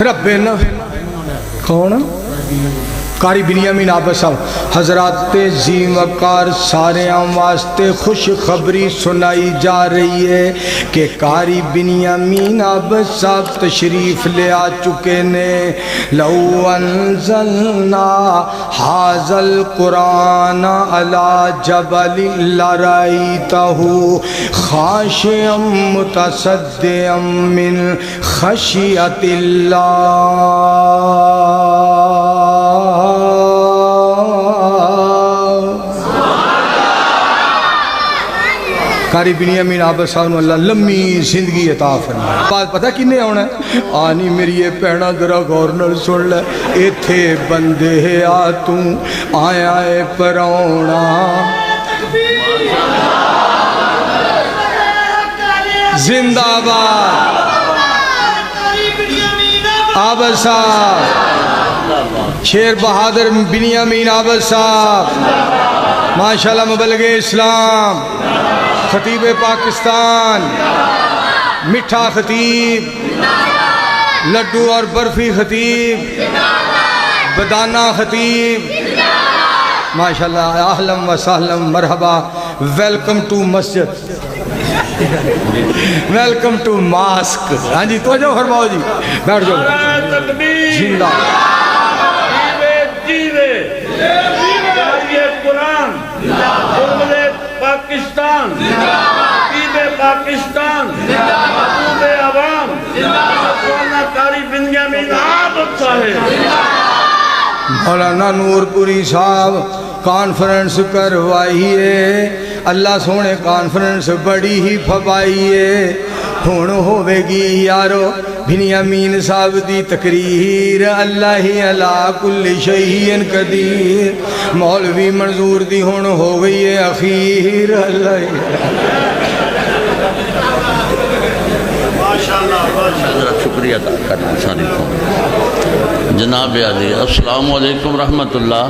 رب کون قاری بنیامین عابد صاحب حضرات ذی وقار سارے واسطے خوش خبری سنائی جا رہی ہے کہ قاری بنیامین عابد صاحب تشریف لے آ چکے نے لو انزلنا ھذا القرآن علی جبل لرأیتہ خاشعا متصدعا من خشیۃ اللہ۔ قاری بنیامین عابد صاحب نے اللہ لمبی زندگی عطا فرمائے۔ بات پتہ کنے آنا ہے؟ آنی میری یہ پہنا ذرا غور نال سن لے، ایتھے بندے آ تو آیا ہے پراؤنا زندہ باد عابد صاحب، شیر بہادر بنیامین عابد صاحب ماشاءاللہ مبلغ اسلام، خطیب پاکستان، میٹھا خطیب، لڈو اور برفی خطیب، بدانہ خطیب ماشاءاللہ، اہلم و سہلم مرحبا، welcome to Masjid, welcome to mask. ہاں جی توجہ فرماؤ جی، بیٹھ جاؤ۔ زندہ قرآن پاکستان، خطیب پاکستان، محبوب عوام، مولانا قاری بنیامین عابد صاحب۔ مولانا نور پوری صاحب کانفرنس کروائیے، اللہ سونے کانفرنس بڑی ہی پھبائیے، ہون ہوئے گی یارو بنیامین صاحب دی تقریر، اللہ ہی علا کل شیء قدیر، مولوی منظور دی ہون ہو گئی ہے اخیر، اللہ ہی حضرت شکریہ ادا کرنا ساری قوم۔ جناب عالی السلام علیکم رحمت اللہ۔